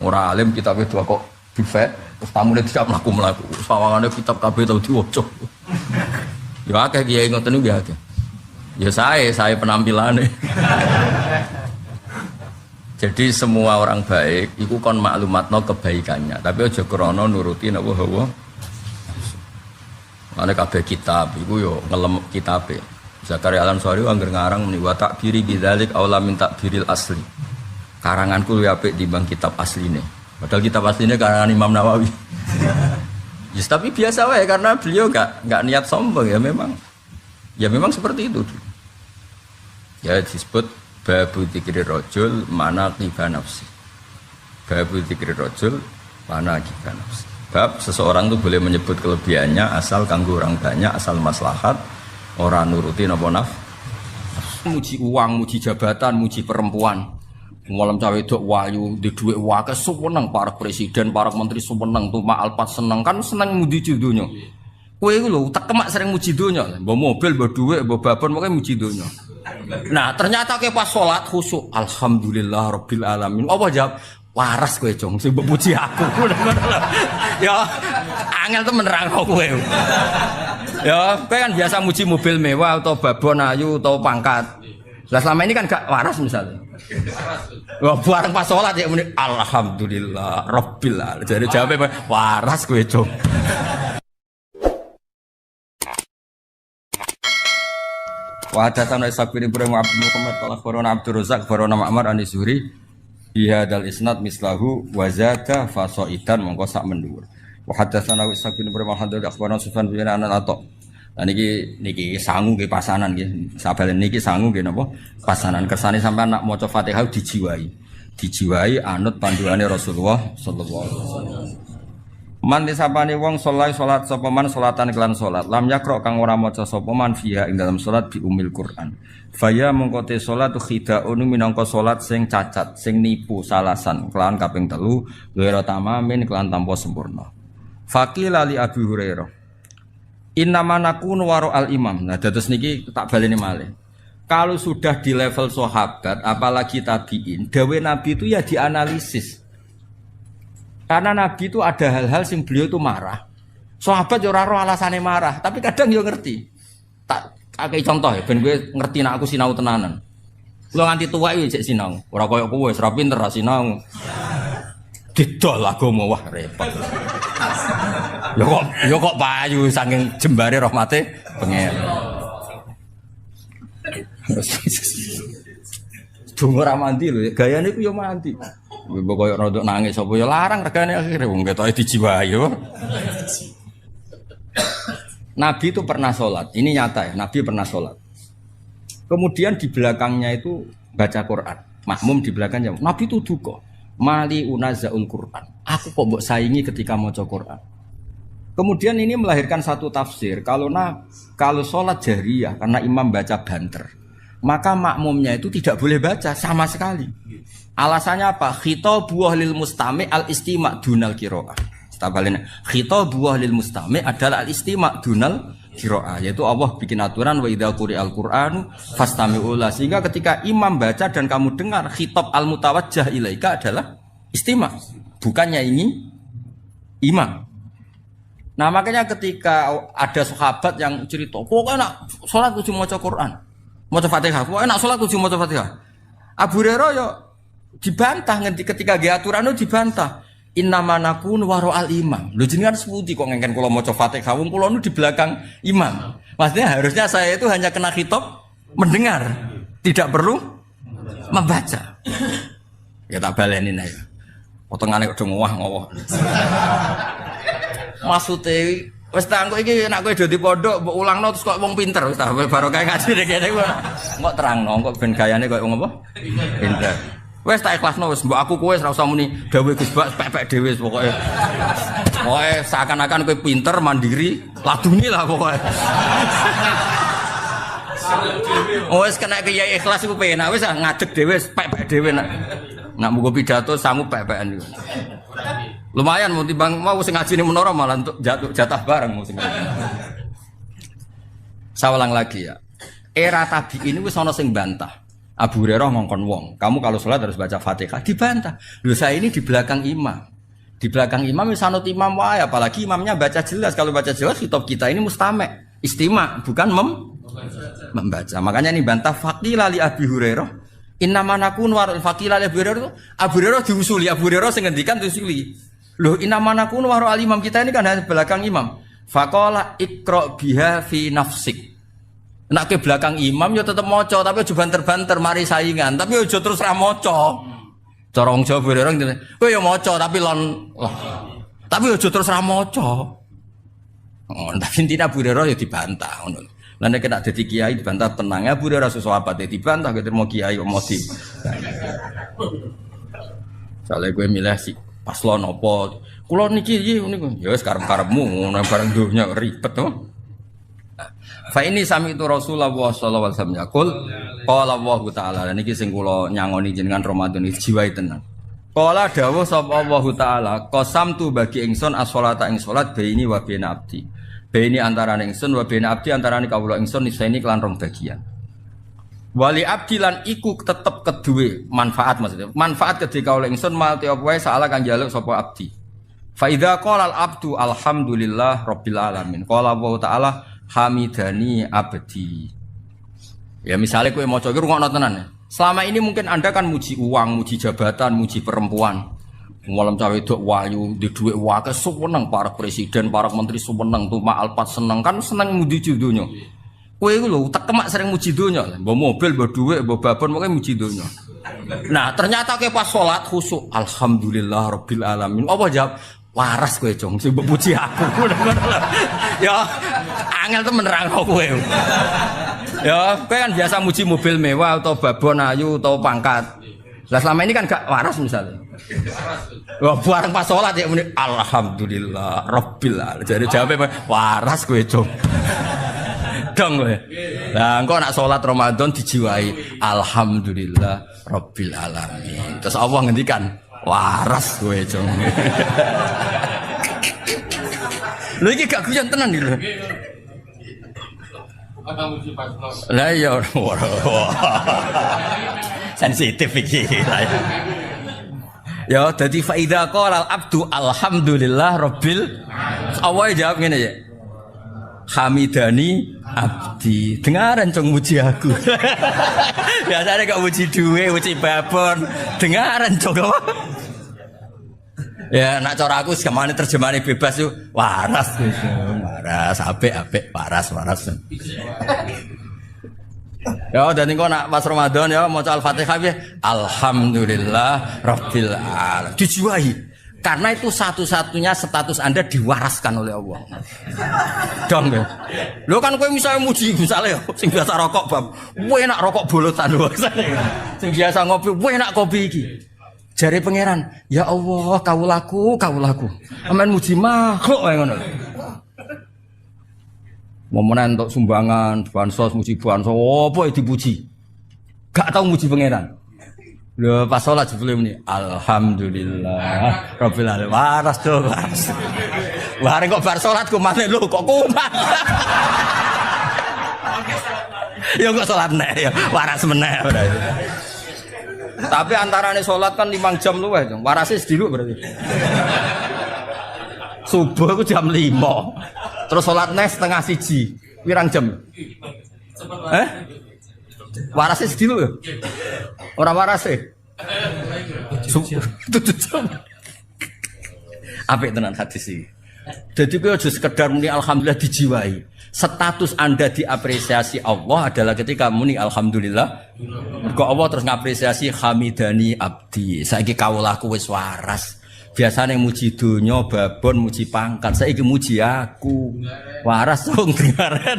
Speaker 1: Ora alim kitabe dua kok bibet, terus tamune tidak mlaku-mlaku. Sawangane kitab kabeh tau diwaca. Ya akeh kiai ngoten niku ya akeh. Ya saya penampilannya. Jadi semua orang baik iku kon maklumatno kebaikannya, tapi aja krana nuruti napa hawa. Ana kabeh kitab iku yo ngelem kitabe. Zakaria Al-Ansari angger ngarang muni wa takbiri bidzalik aula min takbiril asli. Karanganku luwih apik timbang kitab asline. Padahal kitab asline karangan Imam Nawawi. Yes, tapi biasa wae karena beliau enggak niat sombong ya memang seperti itu. Ya disebut babu dzikri rajul manaqiba nafsi. Babu dzikri rajul manaqiba nafsi. Bab seseorang itu boleh menyebut kelebihannya asal kanggo orang banyak, asal maslahat, ora nuruti napa nafsu. Muji uang, muji jabatan, muji perempuan. Malam cawe dok wayu di duit wakil seneng para presiden, para menteri seneng tuh alpat seneng kan seneng muji dunia. Kue lu tak kemak sering muji dunia, bawa mobil, bawa duit, bawa babon, makanya muji dunia. Nah ternyata ke pas sholat khusyuk, alhamdulillah rabbil alamin. Apa jawab? Waras kue cong, sih puji aku. Ya, angel tuh menerang kue. Ya, kue kan biasa muji mobil mewah atau babon ayu atau pangkat. Lah selama ini kan gak waras misalnya. Wah bareng pas sholat ya muni alhamdulillah rabbil alamin. Jadi jawabnya waras kowe cung. Wa hadatsana Ishaq bin Ibrahim Abdul Muhammad qala akhbarana Abdur Razzaq akhbarana Ma'mar an Zuhri bi hadzal isnad mislahu wa zada fasaidan mongko sak mendhuwur. Wa hadatsana Ishaq bin Ibrahim akhbarana Sufyan bin Anan. Nah niki sangu nggih pasanan nggih. Sabalen niki sangu nggih napa? Pasanan kersane sampean nak maca Fatihah dijiwai. Dijiwai anut panduane Rasulullah sallallahu alaihi wasallam. Man disapane wong salat sapa man salatan kelan salat. Lam yakra kang ora maca sapa man fiha ing dalam salat bi umil Quran. Faya mongko te salatu khidaun minangka salat sing cacat, sing nipu salasan kelan kaping 3 ghairu tamamin kelan tanpa sempurna. Faqila li Abi Hurairah Innama nakunu waro al imam. Nah, terus niki tak baleni malih. Kalau sudah di level sahabat, apalagi tabiin, dawe Nabi itu ya dianalisis. Karena Nabi itu ada hal-hal sing beliau itu marah. Sahabat yo ora ro alasane marah, tapi kadang yo ngerti. Tak akeh contoh ya, ben kowe ngerti nek aku sinau tenanan. Kula nganti tuwa iki jek sinau. Ora koyo kowe wis ra pinter ra sinau. Didol agama wah repot. Yo kok payu saking jembare rahmate pengen. Dungo ra mandi lho, gayane ku yo mandi. Mbok koyo rodok nangis apa yo larang regane akhire wong ketoke dijiwai yo. Nabi itu pernah sholat, ini nyata ya, Nabi pernah sholat. Kemudian di belakangnya itu baca Quran, makmum di belakangnya. Nabi itu duka, mali unazaul Quran. Aku kok mbok saingi ketika maca Quran. Kemudian ini melahirkan satu tafsir, kalau sholat jahriyah karena imam baca banter, maka makmumnya itu tidak boleh baca sama sekali. Alasannya apa? Khitabu lil mustami' al istima' dunal qiraah. Tabalene khitabu lil mustami' adalah al istima' dunal qiraah, yaitu Allah bikin aturan wa idza quri'al qur'anu fastami'u la, sehingga ketika imam baca dan kamu dengar khitab al mutawajjah ilaika adalah istima', bukannya ini imam. Nah makanya ketika ada sahabat yang cerita, pokoknya nak sholat kudu maca Quran, maca Fatihah, pokoknya nak sholat kudu maca Fatihah. Abu Hurairah yo dibantah ketika ge aturan itu dibantah. Innama nakun waro al imam. Lho jenengan sepundi kok ngengken kula maca Fatihah, wong kula nu di belakang imam. Maksudnya harusnya saya itu hanya kena khitab mendengar, tidak perlu membaca. Ya tak baleni nek. Potongane kok ngowah-ngowah. Maksudnya Wis ta engko iki nek kowe dadi pondok mbok ulangno terus kok wong pinter wis ta barokah ngaji kene kok terangno kok ben gayane koyo wong apa? Pinter. Wis tak ikhlasno wis mbok aku kowe ora usah muni dawuh Gus Bak pepek dhewe pokoke. Pokoke seakan-akan kowe pinter mandiri laduni lah pokoke. Wis kena kiai ikhlas iku penak wis ngadeg dhewe pepek dhewe nak mugo pidato sangu pepekan iku. Lumayan mau timbang mau sing ngaji ini menara malah untuk jatah bareng mau sing. Saya ulang lagi ya. Era tabi'in wis ana sing bantah. Abu Hurairah ngongkon wong, kamu kalau sholat harus baca Fatihah, dibantah. Lho saya ini di belakang imam. Di belakang imam wis anut imam wae, apalagi imamnya baca jelas. Kalau baca jelas kitab kita ini mustame', istima, bukan membaca. Makanya ini bantah faqila li Abi Hurairah. Innama nakun warul faqila li Abi Hurairah. Abu Hurairah diusuli, Abu Hurairah sing ngendikan diusuli. Loh innama nakun warul imam kita ini kan di belakang imam. Faqala iqra biha fi nafsik. Nak ke belakang imam ya tetep maca tapi aja banter-banter mari saingan tapi aja terus ra maca. Cara wong Jawa orang ngene. Kowe ya maca tapi lon tapi aja terus ra maca. Oh, tapi intinya Abu Hurairah ya dibantah ngono. Lah nek kena dadi kiai dibantah tenang Abu Hurairah sesuatu dibantah ketemu kiai kok mesti. Soale kowe milih si paslon apa? Kula niki niku ya wis karep-karepmu ngono bareng donya ribet to. Fa ini sami itu Rasulullah sallallahu alaihi wasallam yaqul qala Allah taala niki sing kula nyangoni jenengan Ramadan iki jiwai tenan. Qala dawuh sapa Allah taala qasamtu bagi ingsun as-sholata ing salat baini wa baina abdi. Baini antarané ingsun wa baina abdi antarané kawula ingsun niseni kelan rong bagian. Wali abdi lan iku tetep keduwe manfaat maksudnya. Manfaat ketika kawula ingsun mal te apa wae saala kang njaluk sapa abdi. Fa idza qala al-abdu alhamdulillah rabbil alamin. Qala Allah taala hamidani abdi. Ya misalnya kowe maca iki rungokno tenan ya. Selama ini mungkin Anda kan muji uang, muji jabatan, muji perempuan. Malam cawe wedok wayu, di dhuwit wae seneng para presiden, para menteri seneng, tumak alpat seneng kan seneng muji donya. Kowe iku lho tekemak sering muji donya. Mbok mobil, mbok dhuwit, mbok babon pokoke muji donya. Nah, ternyata kowe pas salat khusyuk, alhamdulillah rabbil alamin. Apa jawab? Waras kowe jong sing mbok puji aku. Ya angel temen nerangno kowe. Ya kowe kan biasa muji mobil mewah atau babon ayu atau pangkat. Lah selama ini kan gak waras misalnya. Wah bareng pas salat ya muni alhamdulillah rabbil alamin. Jadi jawabnya waras kowe jong. Dong kowe. Lah engko nak salat Ramadan dijiwai alhamdulillah rabbil alamin. Terus Allah ngendikan waras kowe jong. Lha iki gak guyon tenan iki lho. Lah ya sensitif iki. Ya dadi fa idza qala al-abdu alhamdulillah rabbil awal jawab ngene ya. Hamidani abdi. Dengaran cong muji aku. Biasanya kok muji duwe, muji babon. Dengaran cong apa? Ya nak cara aku semane terjemahane bebas yo waras wis waras apik waras. Ya dan engko nak pas Ramadan ya maca Al-Fatihah ya alhamdulillah rabbil alamin. Dijiwai karena itu satu-satunya status Anda diwaraskan oleh Allah. Dong ya. Lho kan kowe misalnya muji misalnya sing biasa rokok bab, kowe enak rokok bolotan lho. Sing biasa ngopi, kowe enak kopi iki. Jare pangeran, ya Allah, kawulaku. Amen muji makhluk kaya ngono. Momen entuk sumbangan, bansos muji bansos, apa dipuji? Gak tau muji pangeran. Lho pas salat jebule muni, alhamdulillah rabbil alamin. Waras to, waras. Bareng kok bar salat ku maneh lho kok kumat. Ya kok salat nek ya, waras meneh berarti. Tapi antarane sholat kan 5 jam luwih, warase sediluk berarti. Subuh itu jam 5. Terus sholat nes setengah 1. Pirang jam? Warase sediluk ya? Ora warase. 7 jam. Apik tenan hadis iki. Jadi kowe aja sekedar muni alhamdulillah dijiwai. Status Anda diapresiasi Allah adalah ketika muni alhamdulillah. Mergo Allah terus ngapresiasi hamidani abdi. Saiki kawulaku wis waras.
Speaker 2: Biasane muji donya, babon muji pangkat, saiki muji aku. Waras dong dengaran.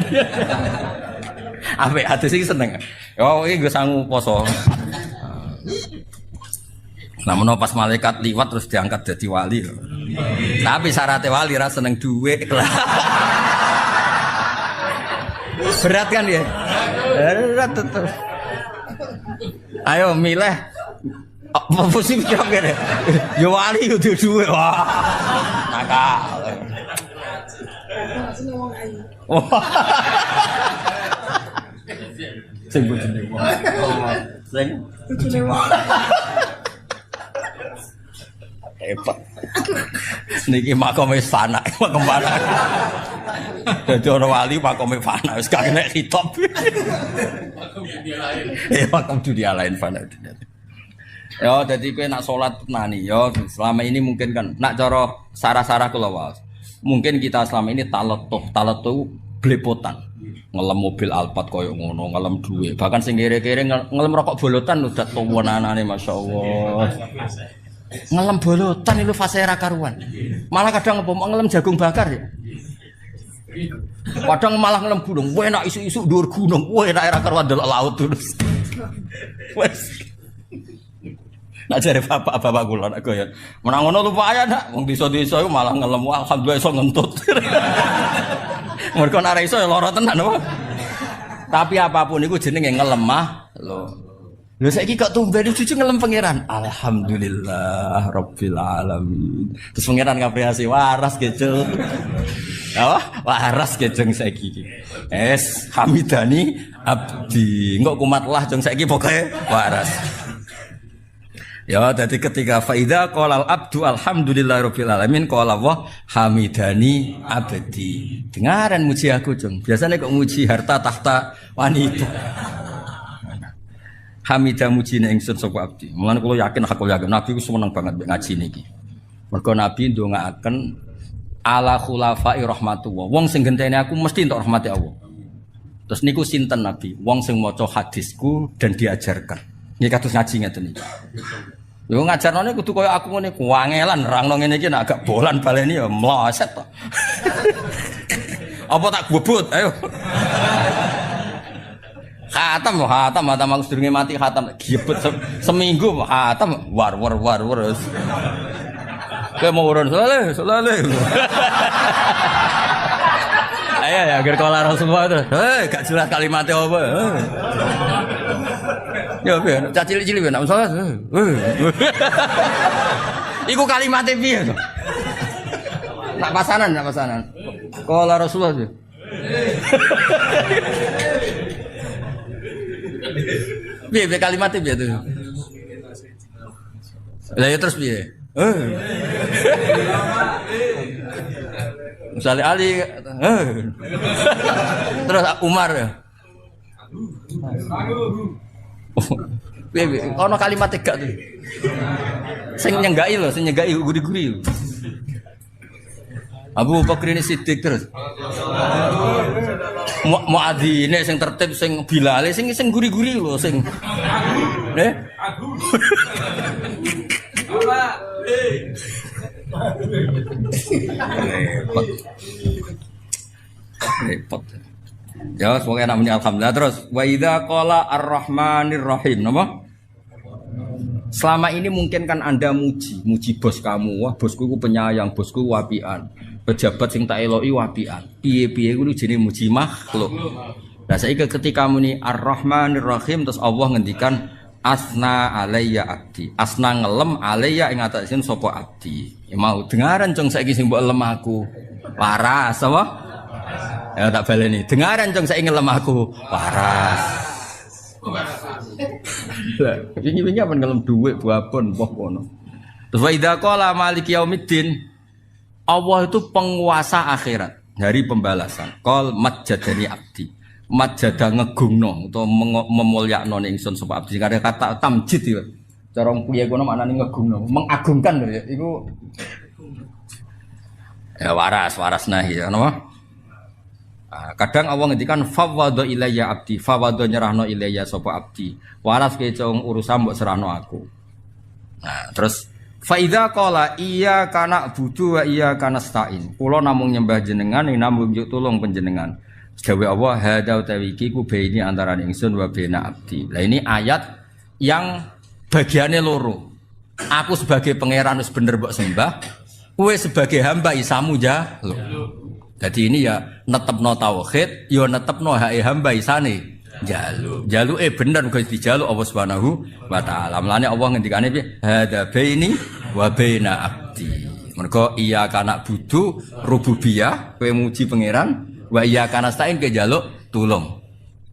Speaker 2: Apik hadis iki seneng. Yo iki nggo sangu poso. Namun pas malaikat liwat terus diangkat jadi wali. Tapi syaratnya wali ra seneng duit. Berat kan ya? Berat terus. Ayo milih apa sih kira kira? Ya wali udah duit. Wah. Nakal. Sing bojone wong. Sing bojone wong. Hebat. Niki makome fana, makom fana. Dadi ora wali makome fana wis gak kena hitop. Makom dunia lain fana. Ya dadi kowe nak salat nani ya selama ini mungkin kan nak cara sarah-sarah kula wae. Mungkin kita selama ini taletuh blepotan. Ngelem mobil Alphard koyo ngono, ngelem duwe. Bahkan sing kere-kere ngelem rokok bolotan udah tuwonanane masyaallah. Ngelem bolotan itu fase ra karuan. Malah kadang apa ngelem jagung bakar ya. Kadang malah ngelem gunung, enak isu-isu dhuwur gunung, enak ra karuan delok laut terus. Wes. Nak jare bapak kula nak goyen. Menang ngono lumayan nak, wong desa-desa iku malah ngelem alhamdulillah iso ngentut. Mergo nek iso ya lara tenan apa. Tapi apapun iku jenenge ngelemah lho. Lho saiki kok tumben cucu ngelem pangeran. Alhamdulillah rabbil alamin. Terus pangeran ngapriasi waras kecil. Apa? Waras keceng saiki iki. Hamidani abdi. Engko kumatlah jeng saiki pokoke waras. Ya, jadi ketika faida qolal abdu alhamdulillah rabbil alamin qala Allah hamidani abdi. Dengaran muji aku, Jung. Biasanya kok muji harta tahta wanita. Hamidah mujine ingsun sapa abdi. Mulane kula yakin Nabi ku seneng banget ngaji niki. Mergo Nabi ndongaaken ala khulafai rahmatullah. Wong sing genteni aku mesti entuk rahmati Allah. Terus niku sinten Nabi? Wong sing maca hadisku dan diajarkan. Nggih kados ngaji ngeten iki. Yo ngajarane kudu kaya aku ngene, wangelan nerangno ngene iki nek agak bolan baleni ya mloset to. Apa tak bobot? Ayo. Khatam aku sedurunge mati khatam gibet seminggu khatam war. Kowe mau urun saleh. Ayo ya agar kala Rasulullah itu. Gak jelas kalimatnya apa. Ya piye, cah cilik-cilik piye nak salat. Iku kalimatnya piye to? Nak pasanan. Kala Rasulullah itu. Piye kalimatnya piye to? Lah ya terus piye? Misalnya Ali, terus Umar ya. Ono kalimat tegak tuh. Sing nyenggai guri-guri. Abu Bakar ini Siddiq terus. Muadzine sing tertib sing Bilal sing guri-guri lho sing. Repot. Ya, semoga enak punya alhamdulillah. Terus wa idza qala ar-rahmanir rahim, napa? Selama ini mungkin kan Anda muji bos kamu. Wah, bosku ku penyayang, bosku wapian. Pejabat sing tak eloki wapian. Piye-piye kuwi jenenge muji makhluk. Nah, saiki ketika muni ar-rahmanir rahim terus Allah ngendikan asna alayya abdi. Asna ngelem alayya ing atasin sapa abdi. Ya mau dengaran cung saiki sing mbok lem aku. Waras apa? Ya tak baleni. Dengaran cung saiki ngelem aku. Waras. Lah, wingi-wingi apa ngelem dhuwit babon poh kono. Terus wa idza qala maliki yaumiddin. Allah itu penguasa akhirat, hari pembalasan. Qol majjadani abdi. Majjada ngegungno utawa memulyakno ingsun sapa abdi. Karena kata tamjid ya. Cara piye kono maknane ngegungno, mengagungkan ya. Iku ya waras nahi ya napa? Kadang Allah ngendikan fawwadha ilayya abdi, fawwadha nyerahno ilayya sapa abdi. Waras ke cung urusan mbok serahno aku. Nah, terus Fa idza qala iya kana budu wa iya kana stain. Kula namung nyembah jenengan ing namung njuk tulung panjenengan. Dawe Allah hadza utawi iki ku baini antarané ingsun wa baina abdi. Lah ini ayat yang bagiannya loro. Aku sebagai pangeran wis bener mbok sembah, kowe sebagai hamba isamu jaluk. Jadi ini ya netepno tauhid, ya netepno hak hamba isane jaluk. Jaluke bener kok dijaluk Allah Subhanahu wa taala. Mulane Allah ngendikane piye? Hadza baini wa baina abdi. Mergo iya kana budu rububiyah, kowe muji pangeran, wa iya kana stain ke jaluk tulung.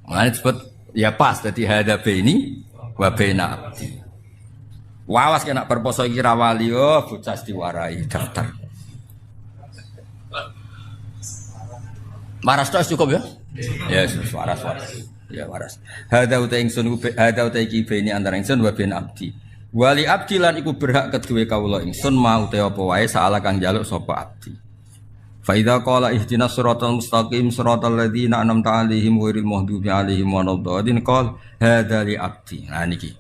Speaker 2: Mulane disebut ya pas dadi hadza baini wa baina abdi. Wawas kena berposo iki ra wali oh bocah diwarai daftar. Waras tos cukup ya? Ya waras. Ya waras. Hadza uta ingsun hadza uta iki bene antara ingsun wa ben abdi. Wali abdi lan iku berhak kedue kawula ingsun mau te apa wae saala kang njaluk sapa abdi. Fa idza qala ihdinas siratal mustaqim siratal ladzina an'amta 'alaihim ghairil maghdubi 'alaihim waladdallin qol hadza li abdi. Nah niki.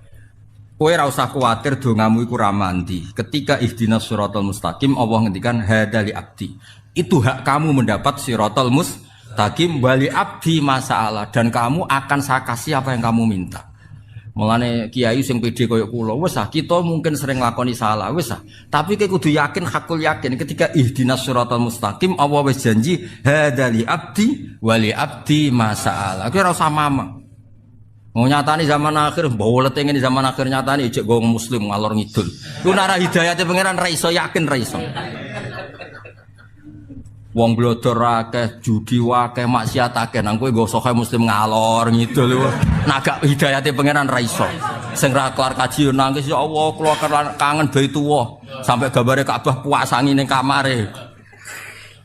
Speaker 2: Kowe ora usah kuwatir dongamu iku ra mandi. Ketika ihdinas siratal mustaqim Allah ngendikan hadza li abdi. Itu hak kamu mendapat siratal mustaqim wali abdi masalah dan kamu akan saya kasih apa yang kamu minta. Mulane kiai sing pede koyo kula wis kita mungkin sering lakoni salah wis tapi kowe kudu yakin hakul yakin ketika ihdinas siratal mustaqim Allah wis janji hadza li abdi wali abdi masalah. Kowe ora usah mamang. Mau nyatani zaman akhir, bawa leteng ini zaman akhir nyatani, cek gue muslim ngalor ngidul. Lu nara hidayatnya pangeran raiso yakin raiso. Wong blodor akeh, judi wakeh, maksiat akeh, nang kowe gosoke muslim ngalor ngidul. Naga hidayatnya pangeran raiso. Sing ra kelar kaji nangis ya Allah, kula kangen bayi tuwa. Sampai gambare Ka'bah puasangi ning kamare.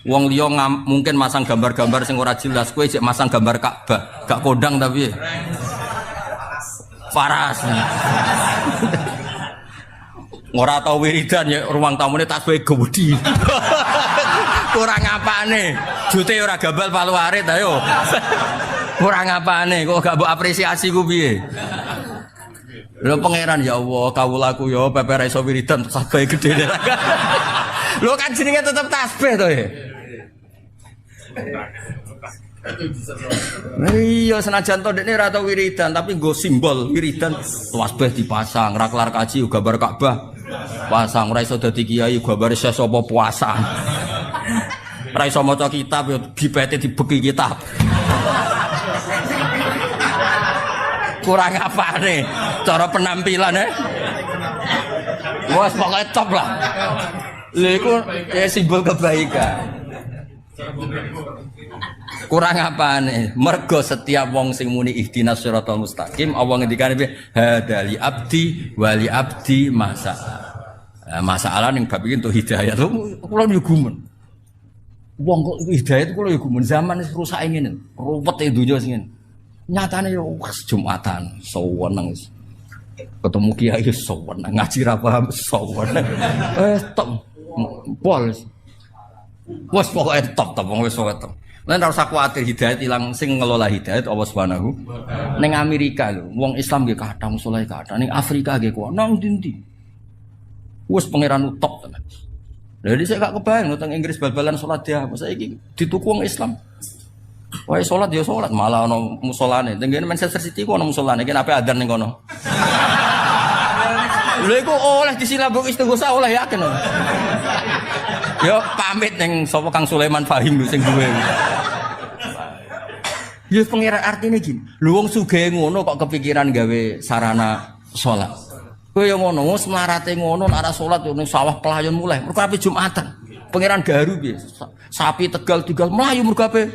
Speaker 2: Wong liya mungkin masang gambar-gambar sing ora jelas, kowe cek masang gambar Ka'bah, gak kondang tapi. Paras. Ora tau wiridan ya ruang tamune tasbih gede. Kurang apane? Jute ora gambal palu arit ayo. Kurang apane kok gak mbok apresiasi ku piye? Lho pangeran ya Allah, kawulaku ya pepe ra iso wiridan tasbih gede. Lho kan jenenge tetep tasbih to ya. Iya senajan to dekne ora tau wiridan tapi nggo simbol wiridan tasbih dipasang ra kelar kaji gambar Ka'bah pasang ora iso dadi kiai gambar sapa puasa ora iso maca kitab yo dipete dibeki kitab kurang apane cara penampilan wes pokoke top lah lha iku simbol kebaikan. Kurang apane? Mergo setiap wong sing muni ihdinas siratal mustaqim Allah ngendikane hadza li abdi wali abdi masalah. Masalah ning bab iki entuk hidayah. Kula yo gumun. Wong kok hidayah kula yo gumun zaman wis rusak ngene. Ruwet e donya sing ngene. Nyatane yo Jumatan sewenang wis. Ketemu kiai sewenang, ngaji ra paham sewenang. Tok pol. Wes pokoke top wong wis top. Lan ora usah kuwatir hidayat ilang sing ngelola hidayat Allah Subhanahu. Ning Amerika lho, wong Islam nggih kathah musala kathah. Ning Afrika nggih kuwi nang ndi-ndi. Wes pangeran top tenan. Lha iki saya gak kebayang teng Inggris bal-balan salat dia, saiki dituku wong Islam. Wae salat ya salat, malah ana musolane. Teng Manchester City ku ana musolane, iki ape adzan ning kono. Lha iku oleh disilabuk istighosa oleh yakin. Yo pamit ning sapa Kang Sulaiman Fahim sing duwe. Ya pengiran artine gini. Lho wong sugih ngono kok kepikiran gawe sarana salat. Kowe yo ngono, wis mlarate ngono nek ora salat yo ning sawah pelayon mulai. Mergo ape Jumatan. Pengiran garu piye? Sapi Tegal mlayu mergo ape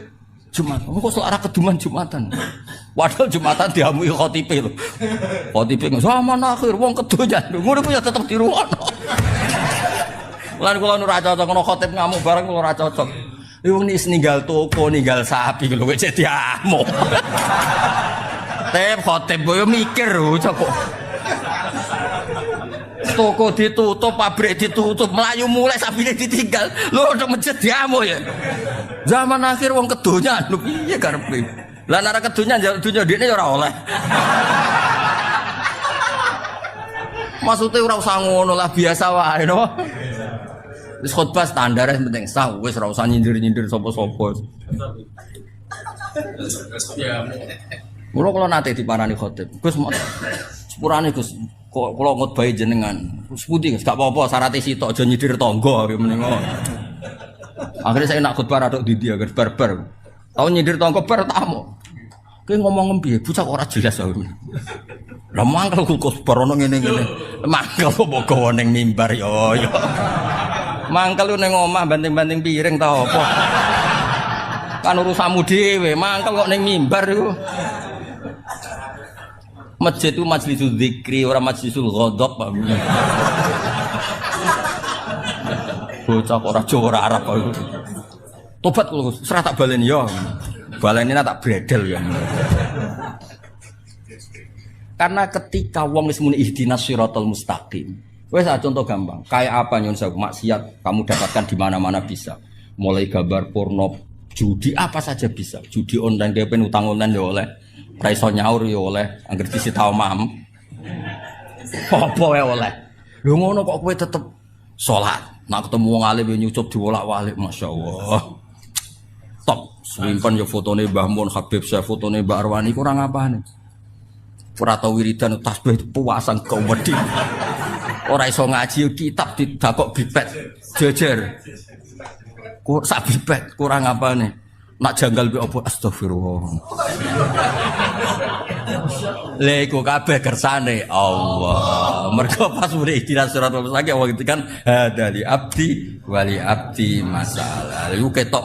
Speaker 2: Jumat. Engko sok ora keduman Jumatan. Padahal Jumatan diamui khotibe lho. Khotibe zaman akhir wong kedonyan. Ngono ku ya tetep dirungokno. Lan kula ora cocok ngono khotib ngamuk bareng kula ora cocok. Wong nis ninggal toko, ninggal sapi lho kok cek diamuk. Tep khotib yo mikir lho kok. Toko ditutup, pabrik ditutup, melayu mulai sapine ditinggal. Lho nek masjid diamuk ya. Zaman akhir wong kedonyan lho piye karepe. Lah nek ora kedonyan dunya dekne ora oleh. Maksudnya ora usah ngono lah, biasa wae no. Wis khotbah standar yang penting sah, wis ora usah nyindir-nyindir sapa-sapa. Mula kalau nate diparani khotib, Gus sepurane Gus, kok kula ngutbahi jenengan. Sepundi Gus, gak apa-apa syarat sitok aja nyidir tangga mending ngono. Akhirnya saya nak khutbah radok didi agar barbar. Tahu nyidir tangga bar tamu. Kowe ngomong piye? Bocah ora jelas aku. Lah mangkel kok bar ono ngene-ngene. Mangkel kok mbok gawa ning mimbar yo. Mangkel lu ning omah banting-banting piring ta apa? Kan urusanmu dhewe, mangkel kok ning mimbar iku. Masjid itu majlisul dzikri, ora majlisul ghadab. Bocah ora Jawa ora Arab aku. Tobat kula serah tak baleni yo. Baleni tak bredel ya. Karena ketika wong wis muni ihdinas siratal mustaqim. Wes contoh gampang, kayak apa nyun sewu maksiat kamu dapatkan di mana-mana bisa. Mulai gambar porno, judi apa saja bisa. Judi online DP utang online ya oleh. Ra iso nyaur ya oleh, anggere disita omahmu. Apa wae oleh. Lho ngono kok kowe tetep salat. Nak ketemu wong alim yo nyucup diwolak-walik, masyaallah. Top, simpen yo fotone Mbah Mun Habib, saya fotone Mbak Arwani kurang apane. Ora tau wiridan tasbih puasan kau wedi. Ora iso ngaji kitab didakok bipet jejer. Sak bipet kurang apane. Nak janggal bi apa astagfirullah. Lha iku kabeh kersane Allah. Mergo pas muni ihdinas siratal mustaqim wong itu kan hadali abdi wali abdi masalah. Iku ketok